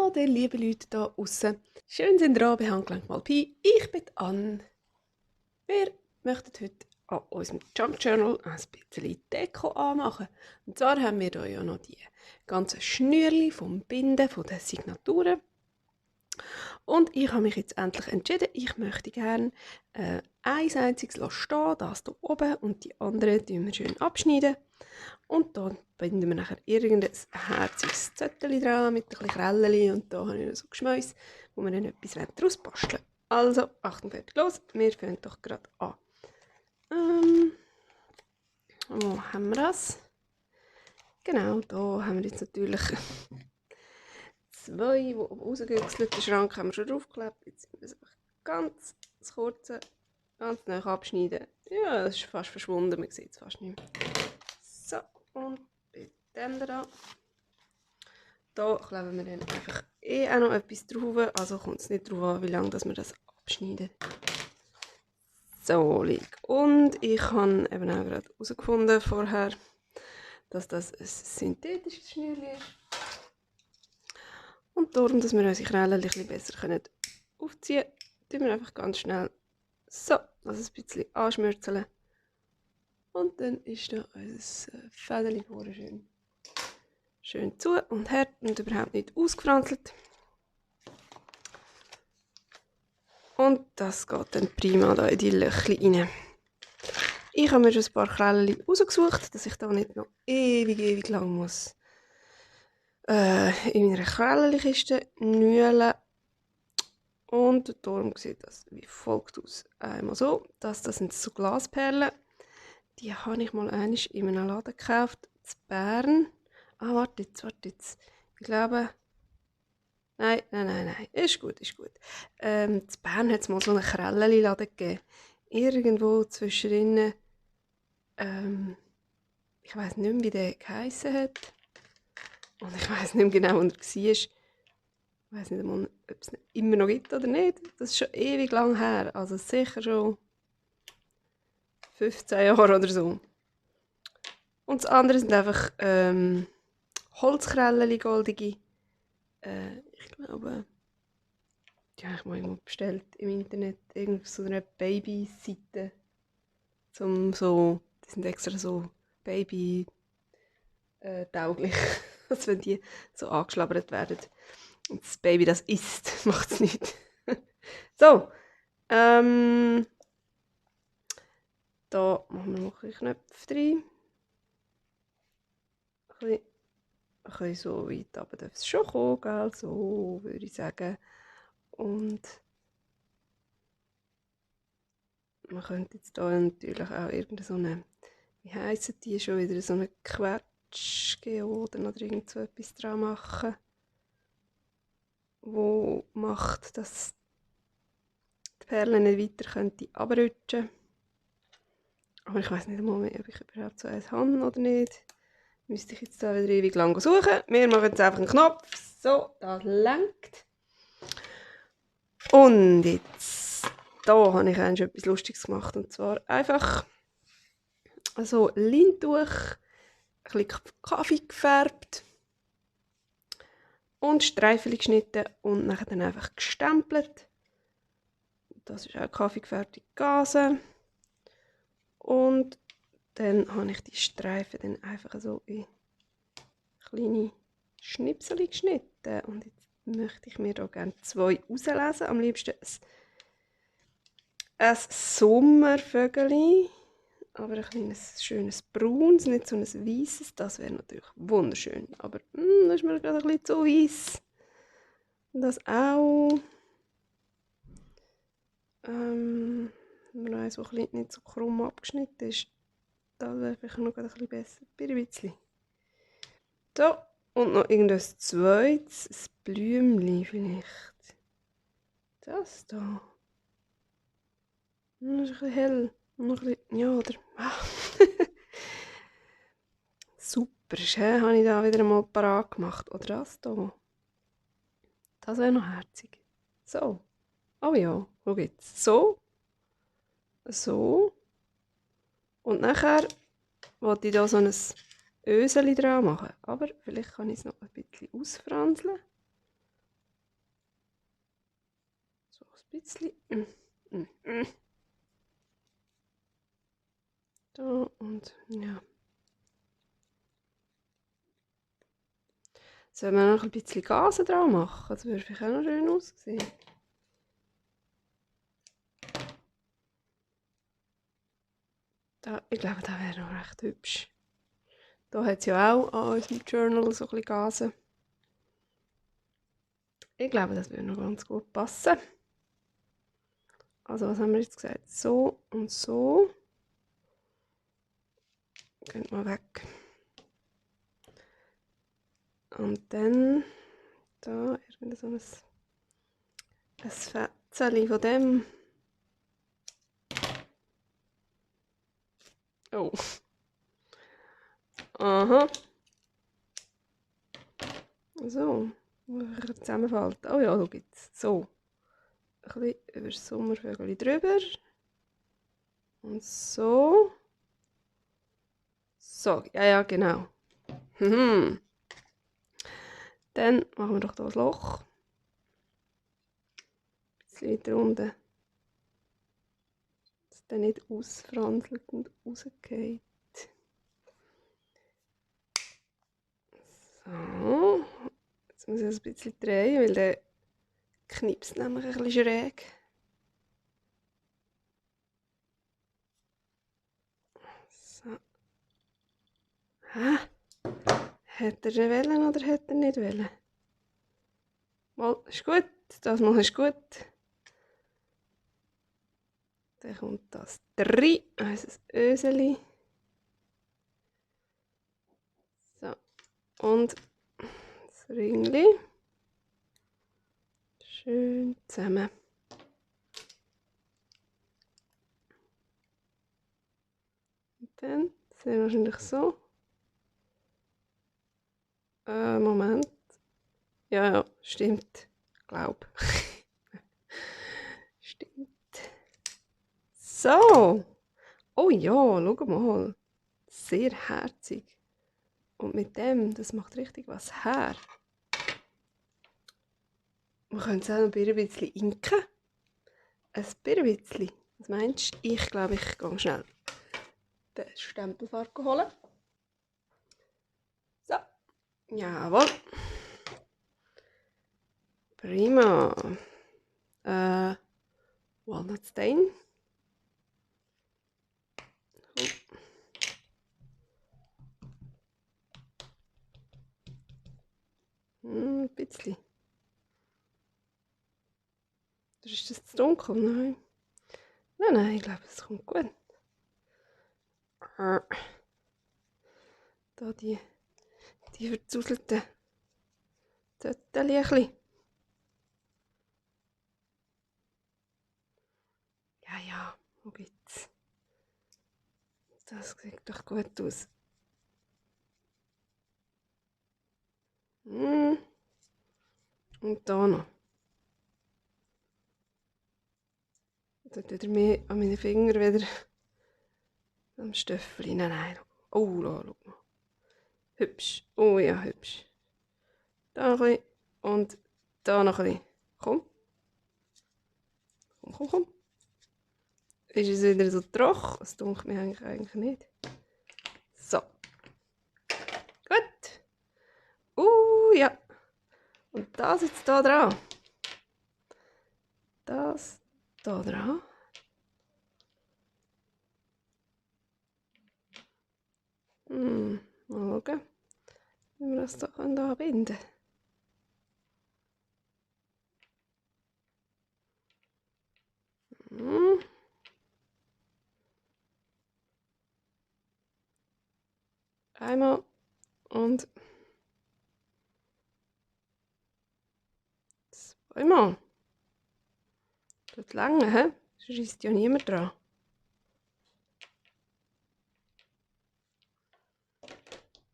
Hallo, ihr lieben Leute da draußen. Schön sind ihr bei Handgelenk mal Pi. Ich bin Anne. Wir möchten heute an unserem Junk Journal ein bisschen Deko anmachen. Und zwar haben wir hier ja noch die ganzen Schnürli vom Binden, von den Signaturen. Und ich habe mich jetzt endlich entschieden, ich möchte gerne ein einziges stehen, das hier oben, und die anderen schneiden wir schön abschneiden. Und da binden wir nachher irgendein herziges Zettel dran mit ein bisschen Krällen. Und da habe ich noch so Geschmäus, wo wir dann etwas daraus basteln wollen. Also, Achtung, fertig, los. Wir fangen doch gerade an. Wo haben wir das? Genau, da haben wir jetzt natürlich zwei, die rausgehüchselten Schrank haben wir schon draufgeklebt. Jetzt müssen wir ganz das kurze, ganz nah abschneiden. Ja, das ist fast verschwunden, man sieht es fast nicht mehr. So, und bei dem da. Da kleben wir dann einfach auch noch etwas drauf. Also kommt es nicht darauf an, wie lange wir das abschneiden. So, liegt. Und ich habe eben auch gerade herausgefunden vorher, dass das ein synthetisches Schnürchen ist. Und darum, dass wir unsere Krallen ein bisschen besser aufziehen können, tun wir einfach ganz schnell so, also ein bisschen anschmürzeln. Und dann ist da unser Fädeli schön zu und hart und überhaupt nicht ausgefranzelt. Und das geht dann prima da in die Löcher rein. Ich habe mir schon ein paar Krällen rausgesucht, dass ich da nicht noch ewig lang muss in meiner Krällenkiste nühlen. Und darum sieht das wie folgt aus. Einmal so, das sind so Glasperlen. Die habe ich mal einmal in einem Laden gekauft, in Bern. Ah, warte jetzt. Ich glaube... Nein. Ist gut. In Bern hat es mal so einen Krellenladen gegeben. Irgendwo zwischendrin. Ich weiss nicht mehr, wie der geheissen hat. Und ich weiss nicht mehr genau, wo er war. Ich weiss nicht einmal, ob es immer noch gibt oder nicht. Das ist schon ewig lang her. Also sicher schon 15 Jahre oder so. Und das andere sind einfach Holzkrällen, goldige. Ich glaube, die habe ich mal irgendwo bestellt im Internet. Irgendwie so eine Baby-Seite. Die sind extra so Baby tauglich. Als wenn die so angeschlabbert werden. Und das Baby das isst, macht es nicht. So. Da machen wir noch ein Knöpfe rein. Ein bisschen so weit runter darf es schon kommen, gell? So würde ich sagen. Und man könnte jetzt hier natürlich auch irgendeine so eine, wie heissen die schon wieder, so eine Quetschgeoden oder irgend so etwas dran machen, wo macht, dass die Perlen nicht weiter runterrutschen könnten. Aber ich weiss nicht einmal mehr, ob ich überhaupt so eins habe oder nicht. Müsste ich jetzt da wieder ewig lang suchen. Wir machen jetzt einfach einen Knopf. So, das lenkt. Und jetzt, da habe ich eigentlich etwas Lustiges gemacht. Und zwar einfach so Leintuch, ein bisschen Kaffee gefärbt und Streifen geschnitten und nachher dann einfach gestempelt. Das ist auch Kaffee gefärbte Gase. Und dann habe ich die Streifen dann einfach so in kleine Schnipsel geschnitten. Und jetzt möchte ich mir da gerne zwei rauslesen. Am liebsten ein Sommervögeli, aber ein kleines schönes braunes, nicht so ein weißes. Das wäre natürlich wunderschön. Aber das ist mir gerade ein bisschen zu weiß. Das auch. Nur eins, das nicht so krumm abgeschnitten ist. Das wäre vielleicht noch ein bisschen besser. Ein bisschen. So, und noch irgendein zweites, ein Blümchen vielleicht. Das da. Das ist ein bisschen hell. Noch ein bisschen, ja, oder? Super, habe ich da wieder mal parat gemacht. Oder das hier. Das wäre noch herzig. So. Oh ja, schau jetzt. So. So. Und nachher wollte ich da so ein Öseli dran machen. Aber vielleicht kann ich es noch ein bisschen ausfranseln. bisschen. Da und ja. Sollen wir noch ein bisschen Gase dran machen? Das würde vielleicht auch noch schön aussehen. Da, ich glaube, das wäre noch recht hübsch. Da hat es ja auch an unserem Journal so ein bisschen Gase. Ich glaube, das würde noch ganz gut passen. Also, was haben wir jetzt gesagt? So und so. Geht mal weg. Und dann da irgend so ein Fetzchen von dem. Oh. Aha. So. Zusammenfällt. Oh ja, schau jetzt. So. Ein bisschen über das Sommervögel drüber. Und so. So, ja, genau. Mhm. Dann machen wir doch hier ein Loch. Ein bisschen weiter unten. Dass es dann nicht ausfranselt und rausgeht. So. Jetzt muss ich das ein bisschen drehen, weil der knipst nämlich ein bisschen schräg. So. Hä? Hat er wollen oder hat er nicht wollen? Mal, ist gut. Das Mal ist gut. Dann kommt das 3, also das Öseli. So. Und das Ringli. Schön zusammen. Und dann sehr wahrscheinlich so. Moment. Ja, stimmt. Glaub. Stimmt. So. Oh ja, schau mal. Sehr herzig. Und mit dem, das macht richtig was her. Wir können es auch noch ein bisschen inken. Ein bisschen. Was meinst du? Ich glaube, ich gehe schnell den Stempelfarbe holen. So. Jawohl. Prima. Walnut Stain. Ein bisschen. Ist das zu dunkel? Nein. Nein, ich glaube, es kommt gut. Da die verzauselten Zötterchen. Ja, wo geht's? Das sieht doch gut aus. Und da noch. Da tut er mehr an meinen Finger wieder am Stöffel. Nein. Oh, da, schau mal. Hübsch. Oh ja, hübsch. Da ein bisschen. Und da noch ein bisschen. Komm. Komm. Ist es wieder so trocken? Das dunkelt mir eigentlich nicht. So. Gut. Ja. Und das jetzt da dran. Das da dran. Mal schauen, wie wir das da anbinden können. Einmal und zweimal. Das lange, hä? Sonst ist ja niemand dran.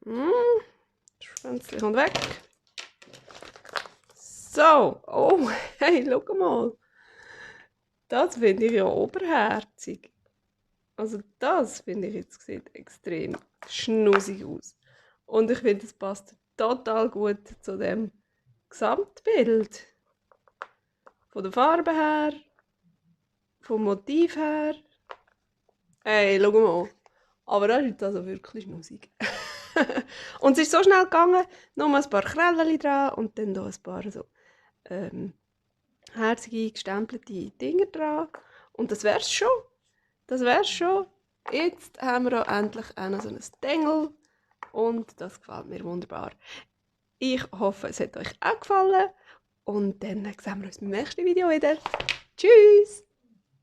Das Schwänzchen kommt weg. So. Oh, hey, schau mal. Das finde ich ja oberherzig. Also das finde ich jetzt sieht extrem schnussig aus. Und ich finde, es passt total gut zu dem Gesamtbild. Von der Farbe her, vom Motiv her. Hey, schau mal. Aber das ist jetzt also wirklich Musik. Und es ist so schnell gegangen, nur ein paar Krällen dran und dann hier ein paar so herzige, gestempelte Dinger dran. Und das wär's schon. Das wär's schon. Jetzt haben wir auch endlich auch noch so ein Stängel und das gefällt mir wunderbar. Ich hoffe, es hat euch auch gefallen und dann sehen wir uns im nächsten Video wieder. Tschüss!